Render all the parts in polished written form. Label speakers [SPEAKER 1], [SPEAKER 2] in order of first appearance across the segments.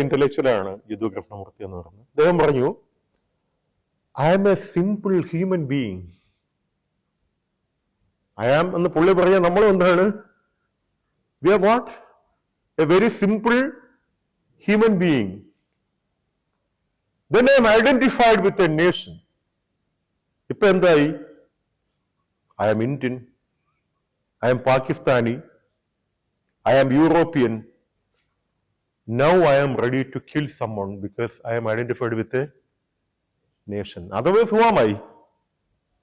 [SPEAKER 1] ഇന്റലക്ച്വലാണ് ജിതു കൃഷ്ണമൂർത്തി എന്ന് പറയുന്നത്. അദ്ദേഹം പറഞ്ഞു, I am a simple human being. I am എന്ന് പുള്ളി പറഞ്ഞ നമ്മൾ എന്താണ്? We are what? A very simple human being. Then I am identified with a nation. ഇപ്പൊ എന്തായി? I am Indian, I am Pakistani, I am European. Now I am ready to kill someone because I am identified with a nation. Otherwise, who am I?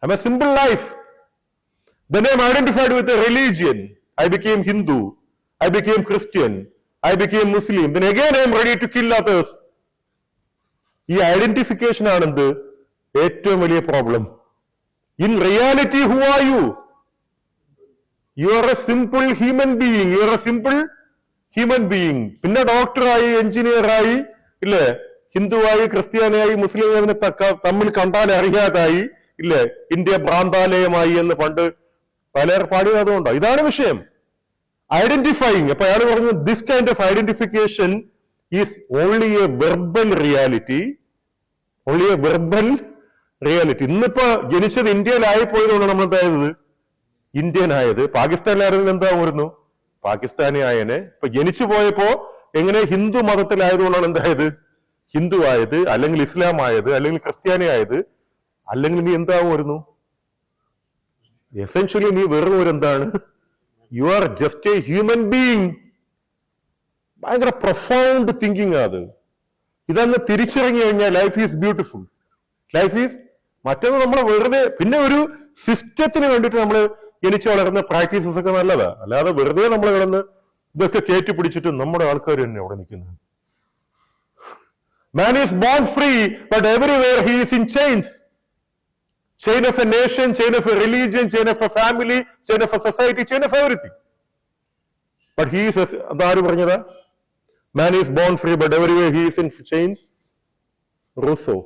[SPEAKER 1] I am a simple life. Then I am identified with a religion. I became Hindu, I became Christian, I became Muslim. Then again I am ready to kill others. ഈ identification ആണെന്ത് ഏറ്റവും വലിയ problem. In reality who are you? You are A simple human being. You are A simple human being. പിന്നെ ഡോക്ടറായി, എഞ്ചിനീയറായി, ഇല്ലേ, ഹിന്ദുവായി, ക്രിസ്ത്യാനിയായി, മുസ്ലിം തമ്മിൽ കണ്ടാൽ അറിയാതായി, ഇല്ലേ, India ഭ്രാന്താലയമായി എന്ന് പണ്ട് പലർ പാടിയതുകൊണ്ടോ? ഇതാണ് വിഷയം. ഐഡന്റിഫൈങ്. അപ്പൊ അയാൾ പറഞ്ഞു, this kind of identification is only A verbal reality. Only A verbal reality. ഇന്നിപ്പോ ജനിച്ചത് ഇന്ത്യയിലായിപ്പോയതുകൊണ്ട് നമ്മൾ എന്തായത്? ഇന്ത്യൻ ആയത്. പാകിസ്ഥാനിലായിരുന്നു എന്തായിരുന്നു? പാകിസ്ഥാനി ആയനെ. ഇപ്പൊ ജനിച്ചു പോയപ്പോ എങ്ങനെ ഹിന്ദു മതത്തിലായതുകൊണ്ടാണ് എന്തായത്? ഹിന്ദു ആയത്, അല്ലെങ്കിൽ ഇസ്ലാം ആയത്, അല്ലെങ്കിൽ ക്രിസ്ത്യാനി ആയത്. അല്ലെങ്കിൽ നീ എന്താവുമായിരുന്നു? എസെൻഷ്യലി നീ വെറും ഒരു എന്താണ്? You are just A human being. ഭയങ്കര പ്രൊഫൗണ്ട് തിങ്കിങ് അത്. ഇതങ്ങ് തിരിച്ചിറങ്ങി കഴിഞ്ഞാൽ life is beautiful. Life is മറ്റൊന്ന് നമ്മൾ വെറുതെ പിന്നെ ഒരു സിസ്റ്റത്തിന് വേണ്ടിയിട്ട് നമ്മൾ ജനിച്ചു വളർന്ന പ്രാക്ടീസസ് ഒക്കെ നല്ലതാ. അല്ലാതെ വെറുതെ നമ്മൾ കിടന്ന് ഇതൊക്കെ കയറ്റി പിടിച്ചിട്ട് നമ്മുടെ ആൾക്കാർ തന്നെ അവിടെ നിൽക്കുന്നത്. Man is born free, but everywhere he is in chains. Chain of a nation, chain of a religion, chain of a family, chain of a society, chain of everything. But he is, അതാര് പറഞ്ഞതാ? Man is born free, but everywhere he is in chains. Rousseau.